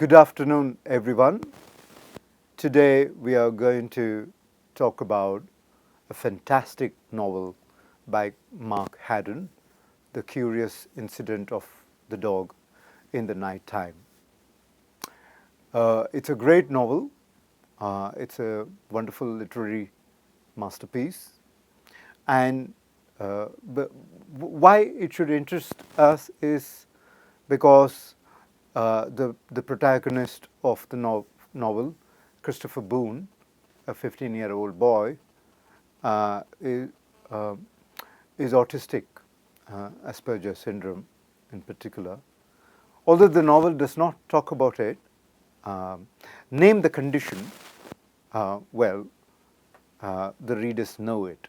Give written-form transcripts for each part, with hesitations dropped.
Good afternoon, everyone. Today we are going to talk about a fantastic novel by Mark Haddon, The Curious Incident of the Dog in the Night Time. It's a great novel. It's a wonderful literary masterpiece. And why it should interest us is because the protagonist of the novel, Christopher Boone, a 15-year-old boy, is autistic, Asperger syndrome in particular. Although the novel does not talk about it, name the condition, the readers know it.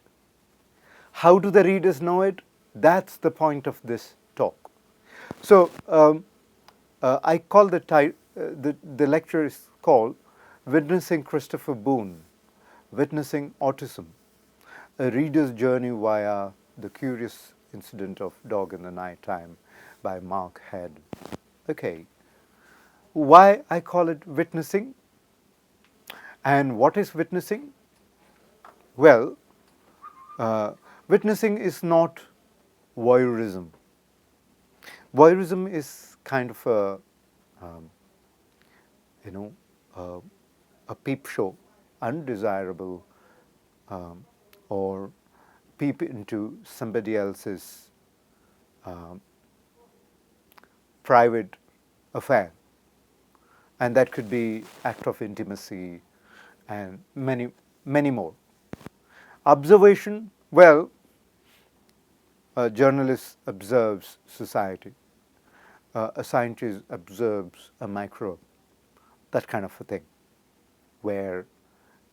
How do the readers know it? That's the point of this talk. So I call the lecture is called Witnessing Christopher Boone, Witnessing Autism, a reader's journey via the curious incident of Dog in the Night Time by Mark Haddon. Okay, why I call it witnessing? And what is witnessing? Well, witnessing is not voyeurism. Voyeurism is kind of a peep show, undesirable, or peep into somebody else's private affair. And that could be act of intimacy and many, many more. Observation, well, a journalist observes society. A scientist observes a microbe, that kind of a thing, where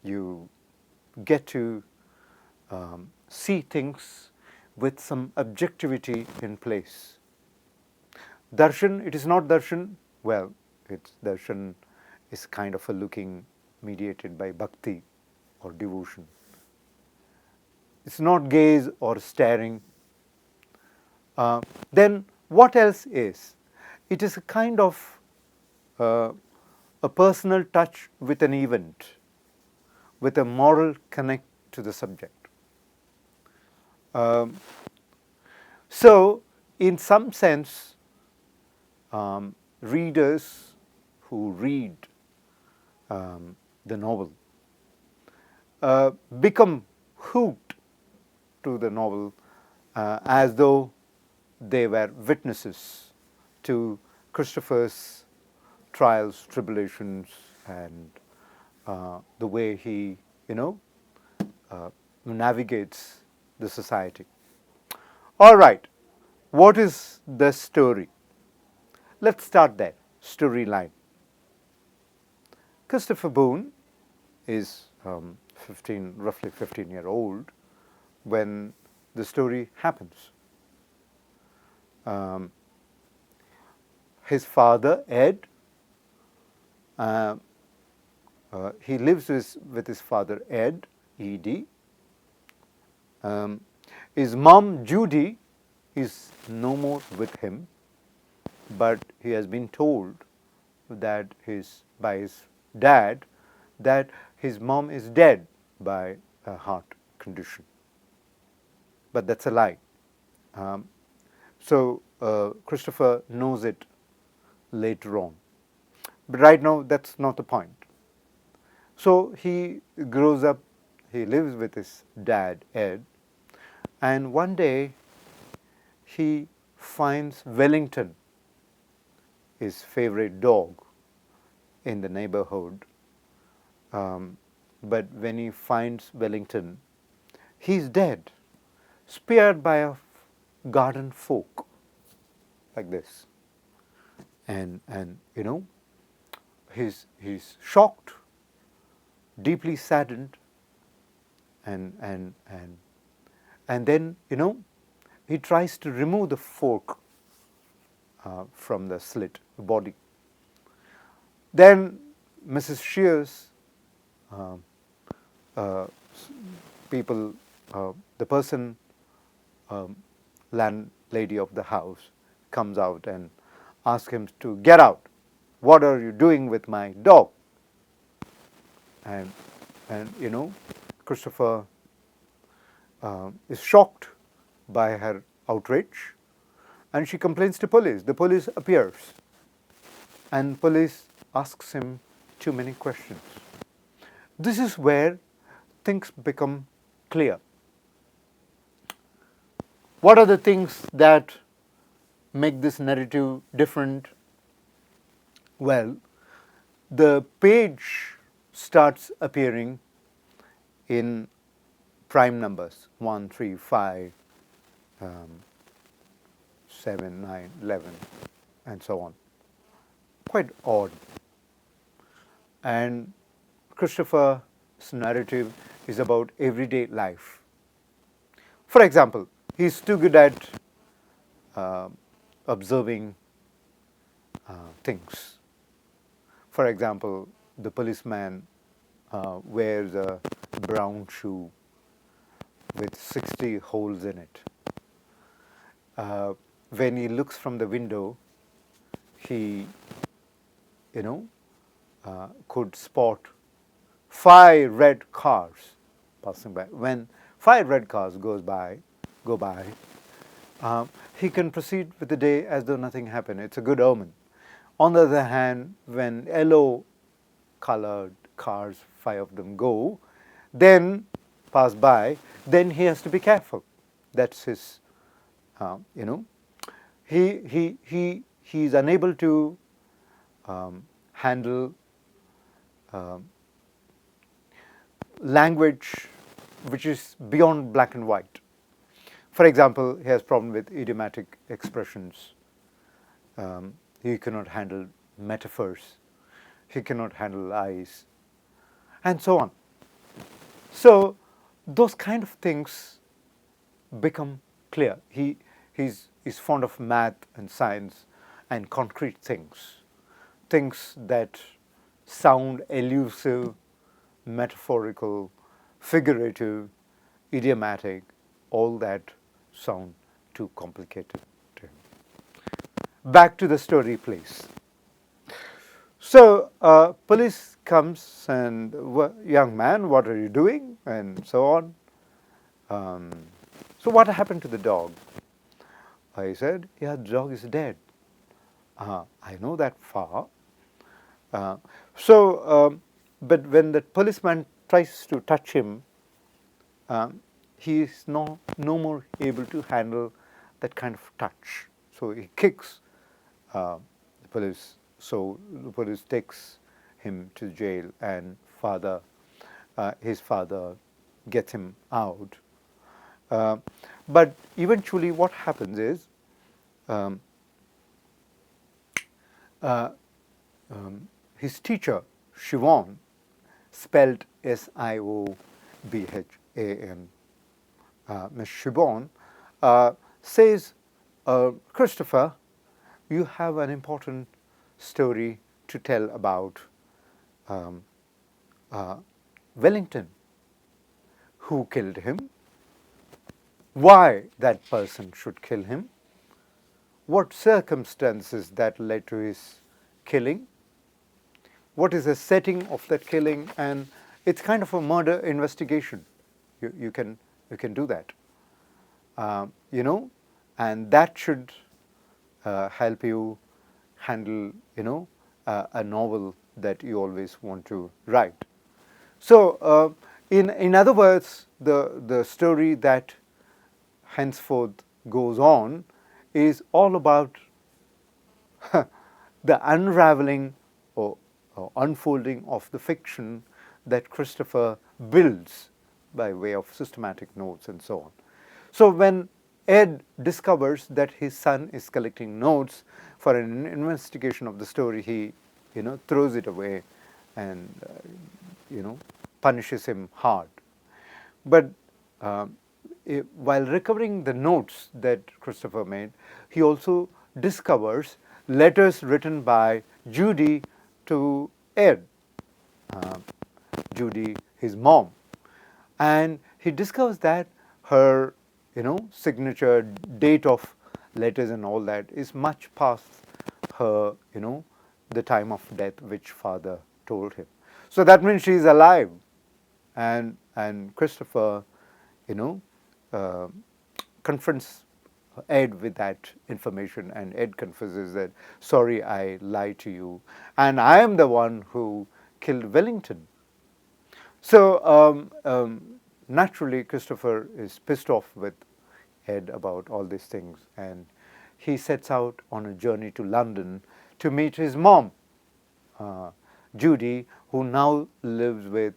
you get to see things with some objectivity in place. Darshan, it is not darshan, well, it's darshan is kind of a looking mediated by bhakti or devotion. It's not gaze or staring. Then what else is? It is a kind of a personal touch with an event, with a moral connect to the subject. So, in some sense, readers who read the novel become hooked to the novel as though they were witnesses to Christopher's trials, tribulations, and the way he, navigates the society. All right, what is the story? Let's start there, storyline. Christopher Boone is roughly 15-year-old when the story happens. His father, Ed, he lives with his father, Ed, E.D. His mom, Judy, is no more with him, but he has been told that by his dad that his mom is dead by a heart condition. But that's a lie. So Christopher knows it later on. But right now, that's not the point. So he grows up, he lives with his dad, Ed, and one day he finds Wellington, his favorite dog, in the neighborhood. But when he finds Wellington, he's dead, speared by a garden fork, like this. And he's shocked, deeply saddened, and then he tries to remove the fork from the slit body. Then Mrs. Shears, the person, landlady of the house, comes out and asks him to get out. what are you doing with my dog? And you know, Christopher is shocked by her outrage, and she complains to police. The police appears, and police asks him too many questions. This is where things become clear. What are the things that make this narrative different? Well, the page starts appearing in prime numbers 1, 3, 5, 7, 9, 11, and so on. Quite odd. And Christopher's narrative is about everyday life. For example, he's too good at observing things. For example, the policeman wears a brown shoe with 60 holes in it. When he looks from the window, he, could spot 5 red cars passing by. When 5 red cars go by, he can proceed with the day as though nothing happened. It's a good omen. On the other hand, when yellow-colored cars, 5 of them go, then pass by, then he has to be careful. That's his, he's unable to handle language which is beyond black and white. For example, he has problem with idiomatic expressions. He cannot handle metaphors. He cannot handle lies, and so on. So those kind of things become clear. He's fond of math and science and concrete things that sound elusive, metaphorical, figurative, idiomatic, all that sound too complicated to him. Back to the story, please. So police comes and, young man, what are you doing? And so on. So what happened to the dog? I said, yeah, the dog is dead. I know that far. But when the policeman tries to touch him, he is no more able to handle that kind of touch. So he kicks the police. So the police takes him to jail, and his father gets him out. But eventually what happens is his teacher, Siobhan, spelled Siobhan, Miss Siobhan, says, Christopher, you have an important story to tell about Wellington. Who killed him? Why that person should kill him? What circumstances that led to his killing? What is the setting of that killing? And it's kind of a murder investigation. You can do that. And that should help you handle, a novel that you always want to write. So, in other words, the story that henceforth goes on is all about the unraveling or unfolding of the fiction that Christopher builds by way of systematic notes and so on. So when Ed discovers that his son is collecting notes for an investigation of the story, he throws it away and punishes him hard. But while recovering the notes that Christopher made, he also discovers letters written by Judy to Ed, Judy, his mom. And he discovers that her, signature, date of letters and all that is much past her, the time of death which father told him. So that means she is alive, and Christopher, confronts Ed with that information, and Ed confesses that, sorry, I lied to you, and I am the one who killed Wellington. So naturally, Christopher is pissed off with Ed about all these things, and he sets out on a journey to London to meet his mom, Judy, who now lives with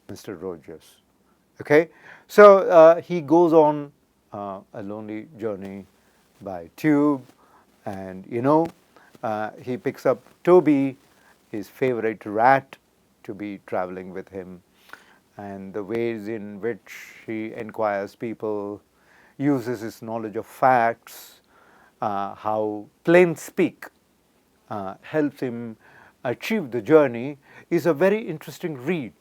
Mr. Rogers. Okay, so he goes on a lonely journey by tube, and he picks up Toby, his favorite rat, to be traveling with him, and the ways in which he inquires people, uses his knowledge of facts, how plain speak helps him achieve the journey, is a very interesting read.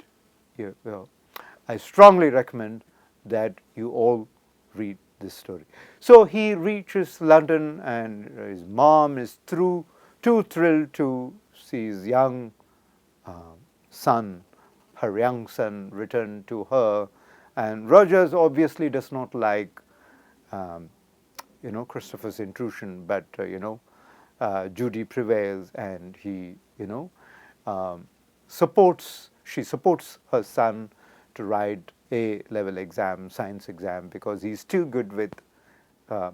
I strongly recommend that you all read this story. So he reaches London, and his mom is too thrilled to see his young son, her young son, return to her. And Rogers obviously does not like Christopher's intrusion, but Judy prevails, and he she supports her son to write A-level exam, science exam, because he's too good with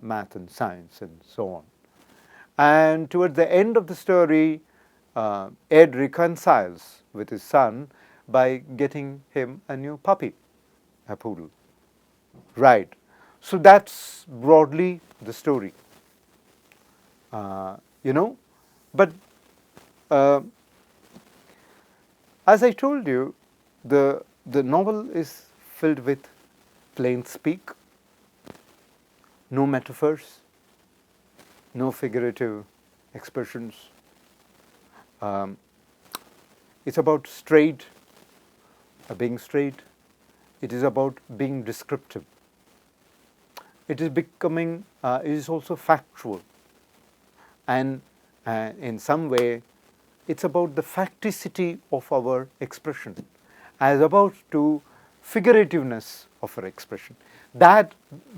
math and science and so on. And towards the end of the story, Ed reconciles with his son by getting him a new puppy, a poodle. Right. So that's broadly the story. But as I told you, the novel is filled with plain speak, no metaphors, no figurative expressions. It's about being straight. It is about being descriptive. It is also factual. And in some way, it's about the facticity of our expression as opposed to figurativeness of our expression. That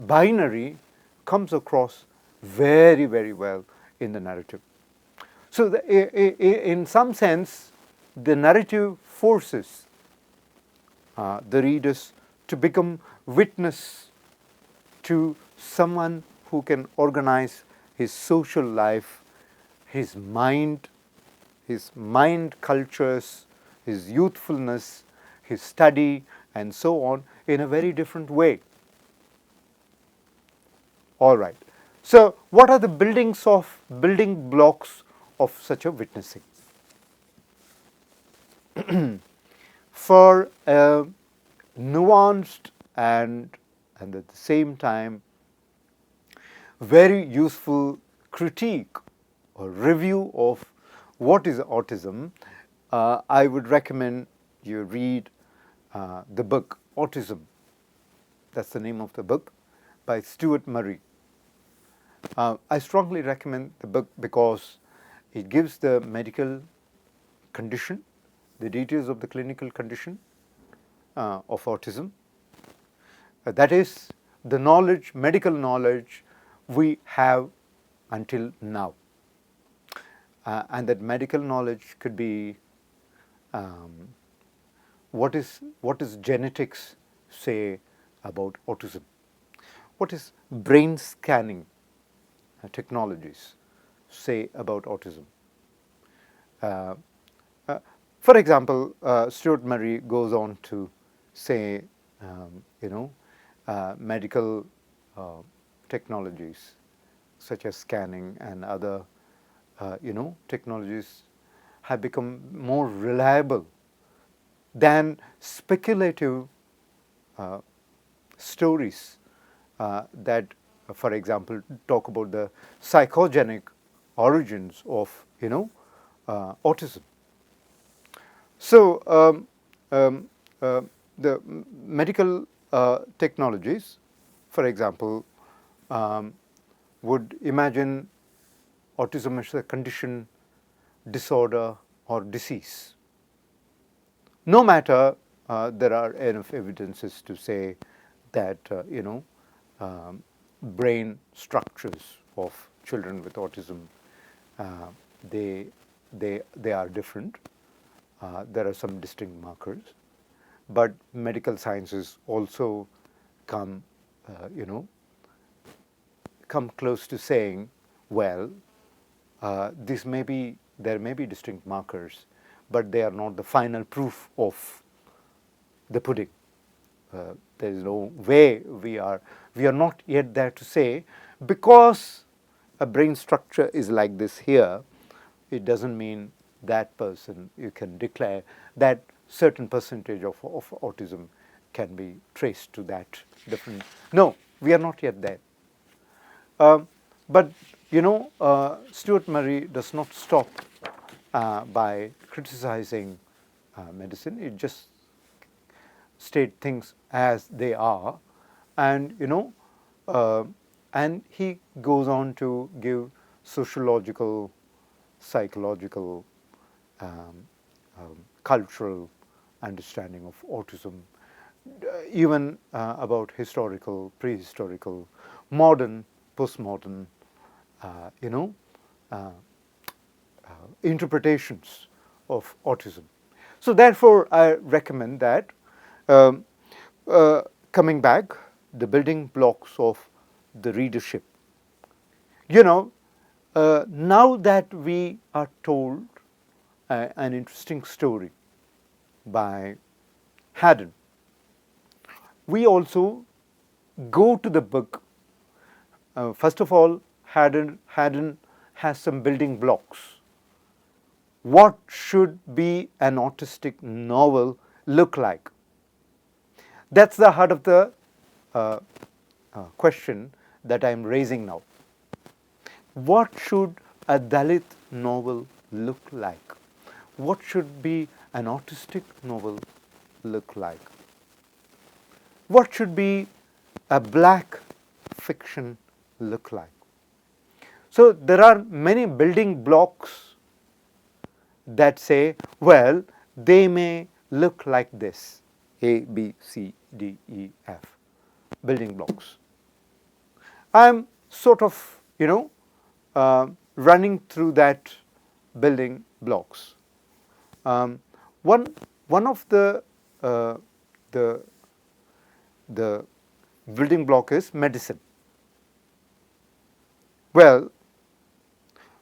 binary comes across very, very well in the narrative. So in some sense, the narrative forces the readers to become witness to someone who can organize his social life, his mind cultures, his youthfulness, his study, and so on, in a very different way. All right. So what are the building blocks of such a witnessing? For a nuanced and at the same time very useful critique or review of what is autism, I would recommend you read the book Autism. That's the name of the book, by Stuart Murray. I strongly recommend the book because it gives the medical condition, the details of the clinical condition of autism. That is the knowledge, medical knowledge we have until now. And that medical knowledge could be what is genetics say about autism? What is brain scanning technologies say about autism? For example, Stuart Murray goes on to say, medical technologies such as scanning and other, technologies have become more reliable than speculative stories that, for example, talk about the psychogenic origins of, autism. So the medical technologies, for example, would imagine autism as a condition disorder or disease. No matter there are enough evidences to say that brain structures of children with autism they are different. There are some distinct markers, but medical sciences also come come close to saying, well, there may be distinct markers, but they are not the final proof of the pudding. There is no way we are not yet there to say, because a brain structure is like this here, it doesn't mean that person, you can declare that certain percentage of autism can be traced to that different. No, we are not yet there. But Stuart Murray does not stop by criticizing medicine. It just state things as they are, and and he goes on to give sociological, psychological, cultural understanding of autism, even about historical, prehistorical, modern, postmodern, interpretations of autism. So therefore, I recommend that coming back, the building blocks of the readership. Now that we are told an interesting story by Haddon, we also go to the book. First of all, Haddon has some building blocks. What should be an autistic novel look like? That's the heart of the question that I'm raising now. What should a Dalit novel look like? What should be an autistic novel look like? What should be a black fiction look like? So there are many building blocks that say, well, they may look like this: A, B, C, D, E, F, building blocks. I'm sort of, running through that building blocks. One of the building block is medicine. Well,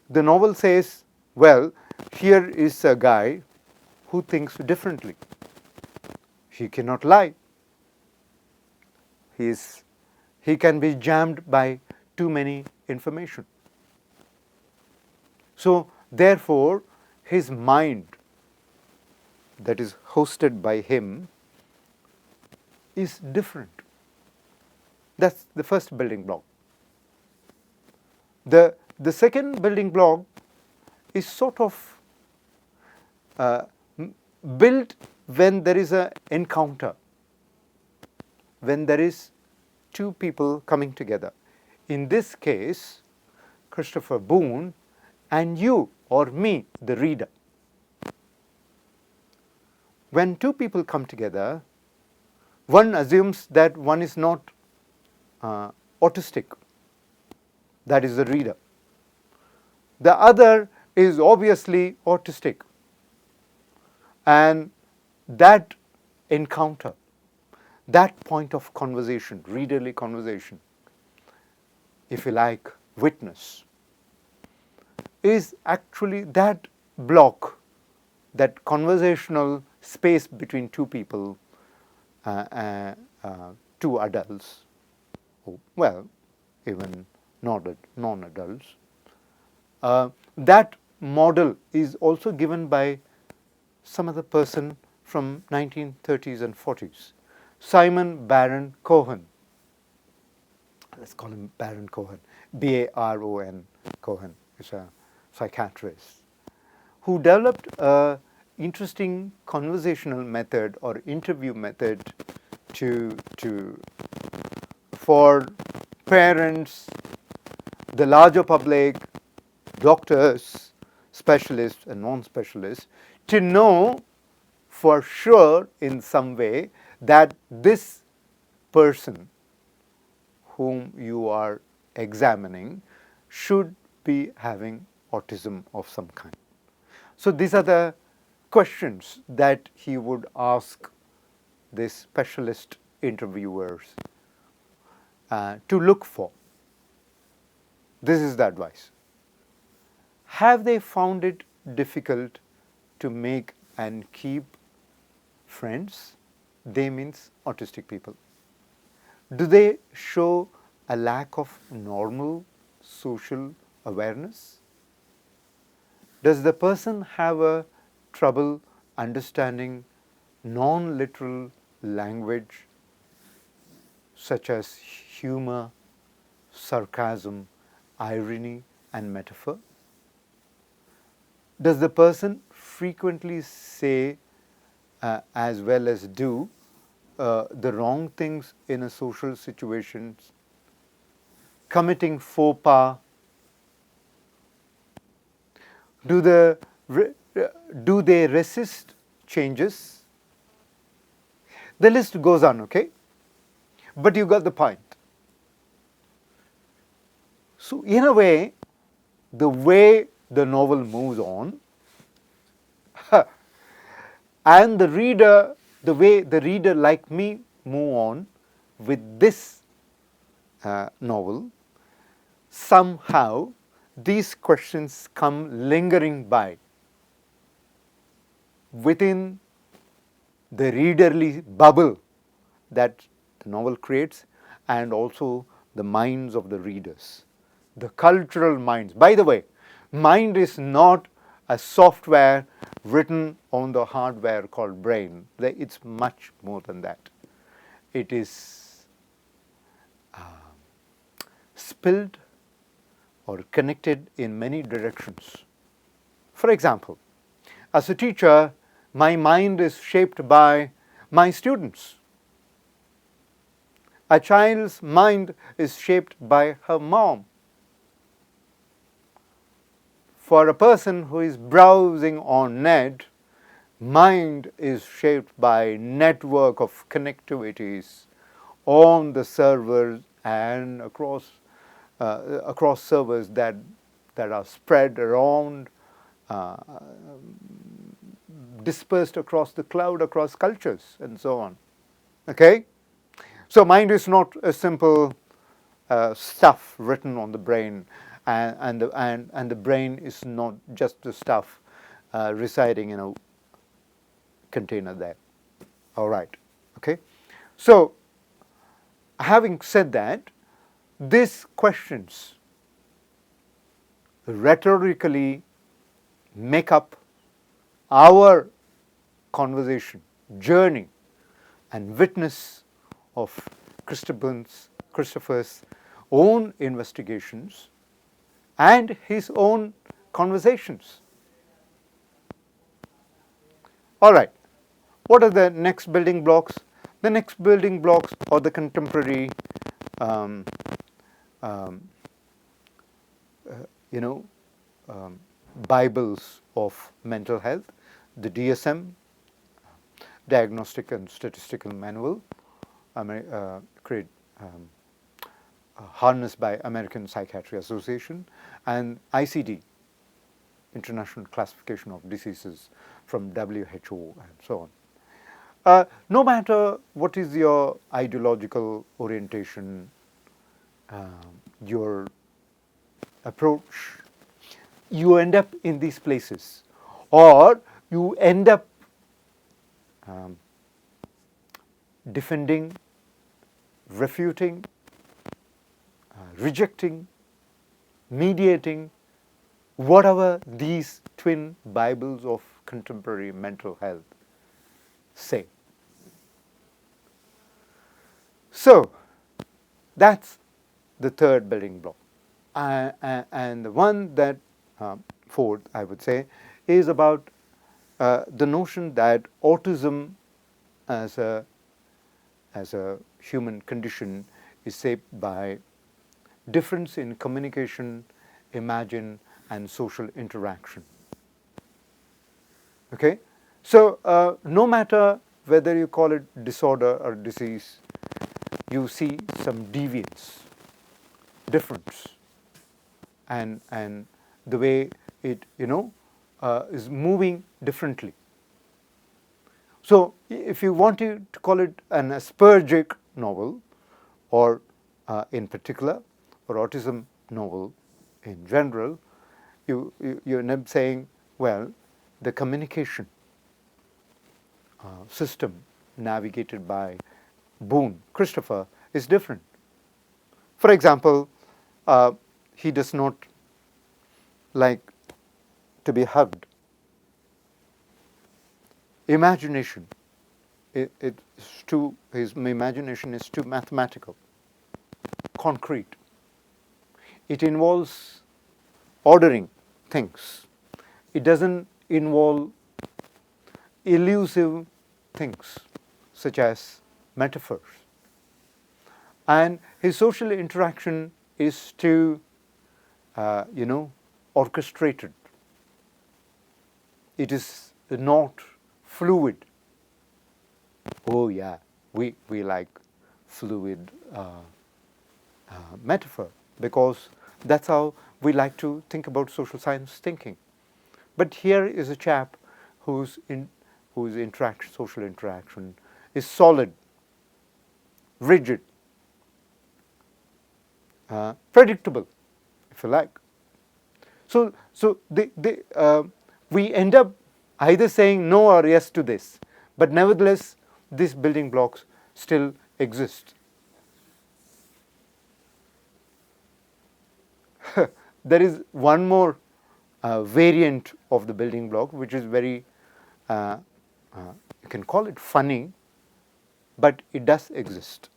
the novel says, well, here is a guy who thinks differently. He cannot lie. He can be jammed by too many information. So therefore, his mind that is hosted by him is different. That's the first building block. The second building block is sort of built when there is an encounter, when there is two people coming together. In this case, Christopher Boone and you or me, the reader. When two people come together, one assumes that one is not autistic. That is the reader. The other is obviously autistic. And that encounter, that point of conversation, readerly conversation, if you like, witness, is actually that block, that conversational space between two people, two adults, well, even non-adults. That model is also given by some other person from 1930s and 40s, Simon Baron-Cohen. Let's call him Baron-Cohen, B-A-R-O-N, Cohen. He's a psychiatrist who developed an interesting conversational method or interview method for parents, the larger public, doctors, specialists and non-specialists, to know for sure in some way that this person whom you are examining should be having autism of some kind. So these are the questions that he would ask the specialist interviewers to look for. This is the advice. Have they found it difficult to make and keep friends? They means autistic people. Do they show a lack of normal social awareness? Does the person have a trouble understanding non-literal language such as humor, sarcasm, irony, and metaphor? Does the person frequently say as well as do the wrong things in a social situations, committing faux pas? Do they resist changes? The list goes on, okay? But you got the point. So in a way the novel moves on, and the way the reader like me move on with this novel, somehow these questions come lingering by within the readerly bubble that the novel creates, and also the minds of the readers, the cultural minds. By the way, mind is not a software written on the hardware called brain. It's much more than that. It is spilled or connected in many directions. For example, as a teacher, my mind is shaped by my students. A child's mind is shaped by her mom. For a person who is browsing on net, mind is shaped by network of connectivities on the servers and across servers that are spread around, dispersed across the cloud, across cultures, and so on. Okay? So mind is not a simple stuff written on the brain, and the brain is not just the stuff residing in a container there. All right. Okay? So having said that, these questions rhetorically make up our conversation, journey, and witness of Christopher's own investigations and his own conversations. All right. What are the next building blocks? The next building blocks are the contemporary Bibles of mental health, the DSM, Diagnostic and Statistical Manual, harnessed by American Psychiatry Association, and ICD, International Classification of Diseases from WHO, and so on. No matter what is your ideological orientation, your approach, you end up in these places, or you end up defending, refuting, rejecting, mediating, whatever these twin Bibles of contemporary mental health say. So that's the third building block. And the one that, fourth, I would say, is about the notion that autism as a human condition is shaped by difference in communication, imagine, and social interaction. Okay? So, no matter whether you call it disorder or disease, you see some deviance, difference, and the way it, is moving differently. So, if you want to call it an Aspergic novel, or in particular, or autism novel in general, you end up saying, well, the communication system navigated by Boone, Christopher, is different. For example, he does not like to be hugged. Imagination, his imagination is too mathematical, concrete. It involves ordering things. It doesn't involve elusive things such as metaphors. And his social interaction is too, orchestrated. It is not fluid. Oh yeah, we like fluid metaphor, because that's how we like to think about social science thinking. But here is a chap whose social interaction is solid, rigid, predictable, if you like. So we end up either saying no or yes to this, but nevertheless, these building blocks still exist. There is one more variant of the building block, which is very, you can call it funny, but it does exist.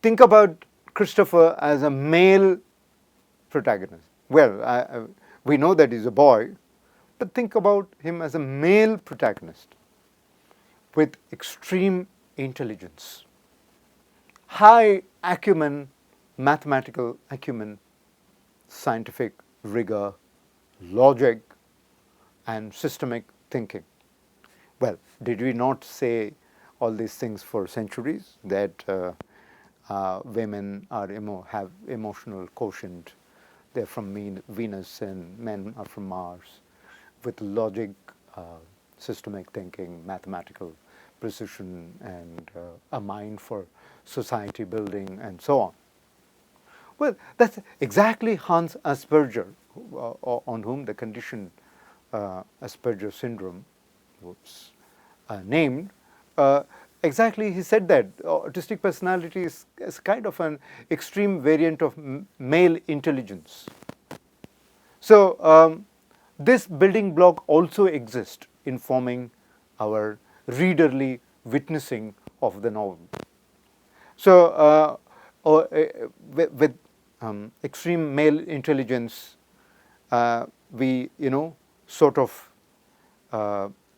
Think about Christopher as a male protagonist. Well, we know that he's a boy, but think about him as a male protagonist with extreme intelligence, high acumen, mathematical acumen, scientific rigor, logic, and systemic thinking. Well, did we not say all these things for centuries, that women have emotional quotient, they're from Venus and men are from Mars, with logic, systemic thinking, mathematical precision, and a mind for society building, and so on. Well, that's exactly Hans Asperger, on whom the condition Asperger syndrome was named. Exactly, he said that autistic personality is kind of an extreme variant of male intelligence. So this building block also exists in forming our readerly witnessing of the novel. So with extreme male intelligence, we sort of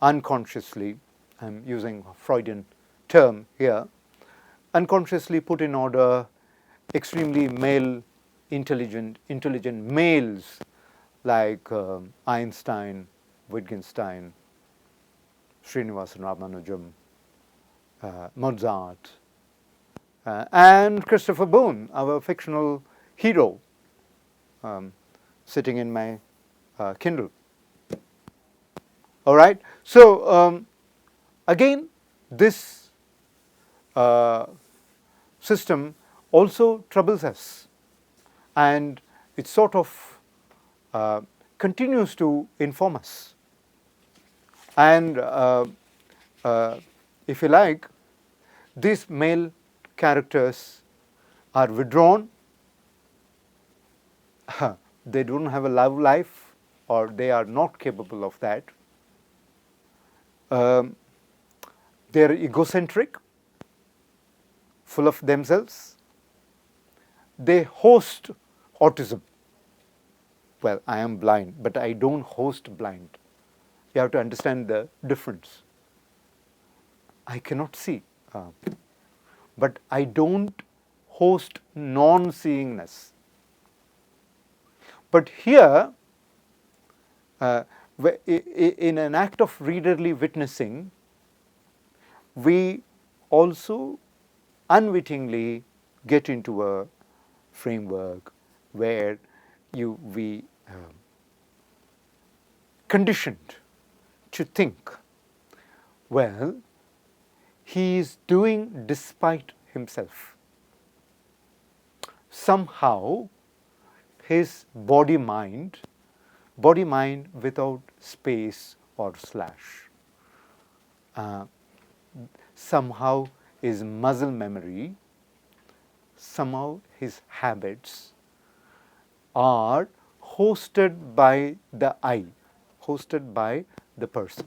unconsciously, I'm using a Freudian term here, unconsciously put in order extremely male intelligent males like Einstein, Wittgenstein, Srinivasan Ramanujam, Mozart, and Christopher Boone, our fictional hero, sitting in my Kindle. All right. So again, this system also troubles us, and it sort of continues to inform us. And if you like, these male characters are withdrawn. They don't have a love life, or they are not capable of that. They are egocentric, full of themselves. They host autism. Well, I am blind, but I don't host blind. You have to understand the difference. I cannot see, but I don't host non-seeingness. But here, in an act of readerly witnessing, we also unwittingly get into a framework where we conditioned to think, well, he is doing despite himself. Somehow his body-mind without space or slash, somehow his muscle memory, somehow his habits are hosted by the I, hosted by the person.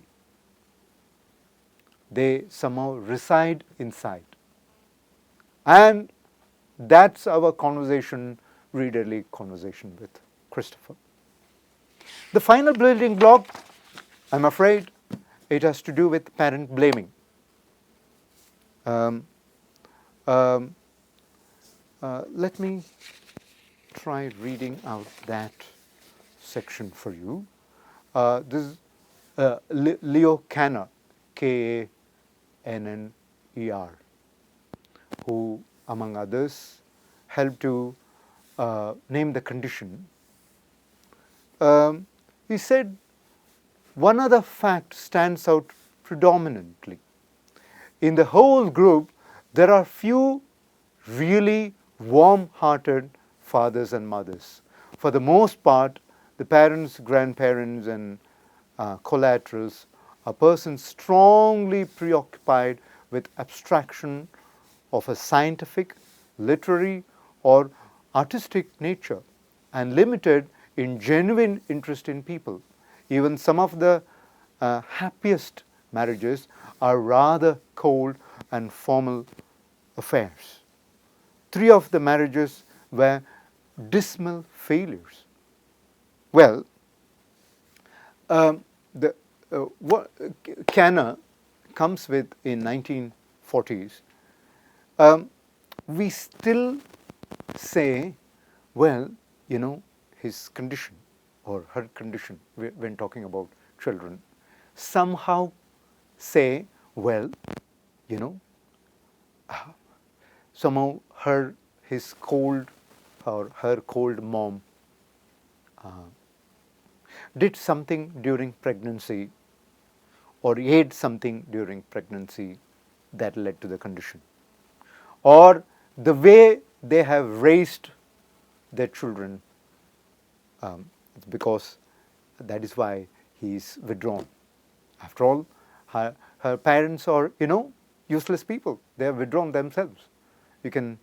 They somehow reside inside. And that's our conversation, readerly conversation with Christopher. The final building block, I'm afraid, it has to do with parent blaming. Let me try reading out that section for you. This is Leo Kanner, Kanner, who, among others, helped to name the condition. He said one other fact stands out predominantly. In the whole group, there are few really warm-hearted fathers and mothers. For the most part, the parents, grandparents, and collaterals are persons strongly preoccupied with abstraction of a scientific, literary, or artistic nature, and limited in genuine interest in people. Even some of the happiest marriages are rather cold and formal affairs. 3 of the marriages were dismal failures. Well, what Kanner comes with in 1940s, we still say, well, you know, his condition or her condition when talking about children, somehow say, well, you know, somehow his cold or her cold mom did something during pregnancy or ate something during pregnancy that led to the condition. Or the way they have raised their children, it's because that is why he is withdrawn. After all, her parents are, you know, useless people. They have withdrawn themselves. You can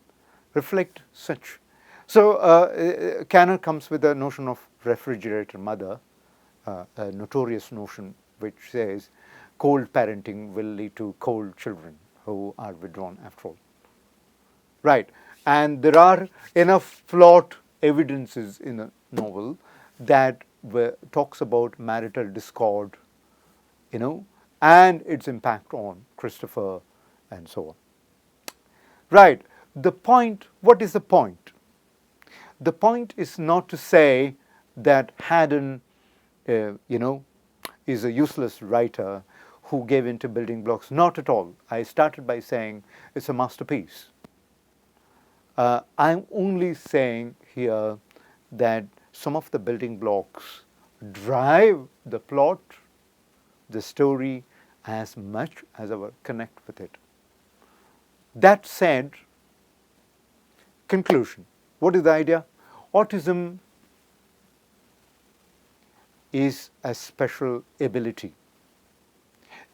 reflect such. So Kanner comes with the notion of refrigerator mother, a notorious notion which says cold parenting will lead to cold children who are withdrawn after all. Right. And there are enough plot evidences in the novel that talks about marital discord, you know, and its impact on Christopher and so on. Right. The point, what is the point? The point is not to say that Haddon, you know, is a useless writer who gave into building blocks. Not at all. I started by saying it's a masterpiece. I'm only saying here that some of the building blocks drive the plot, the story, as much as our connect with it. That said, conclusion. What is the idea? Autism is a special ability.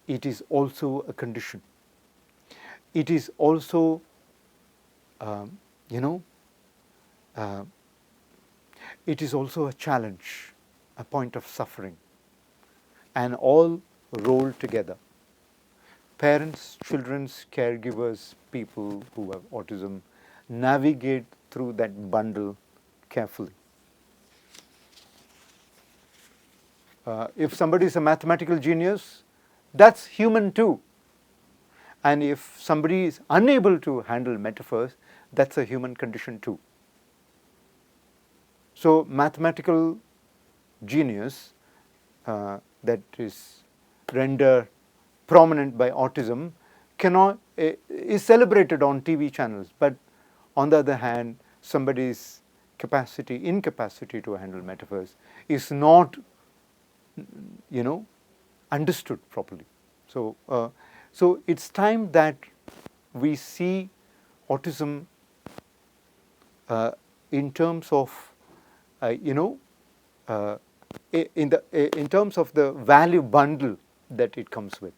It is also a condition. It is also, it is also a challenge, a point of suffering, and all rolled together. Parents, children, caregivers, people who have autism navigate through that bundle carefully. If somebody is a mathematical genius, that's human too. And if somebody is unable to handle metaphors, that's a human condition too. So mathematical genius that is rendered prominent by autism is celebrated on TV channels, but on the other hand, somebody's incapacity to handle metaphors is not, understood properly. So, so it's time that we see autism in terms of, in terms of the value bundle that it comes with.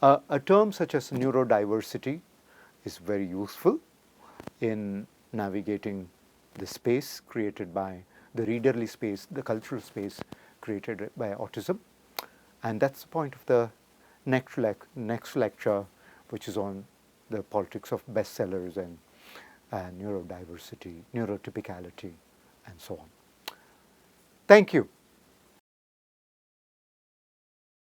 A term such as neurodiversity is very useful in navigating the space created by the readerly space, the cultural space created by autism. And that's the point of the next lecture, which is on the politics of bestsellers and neurodiversity, neurotypicality, and so on. Thank you.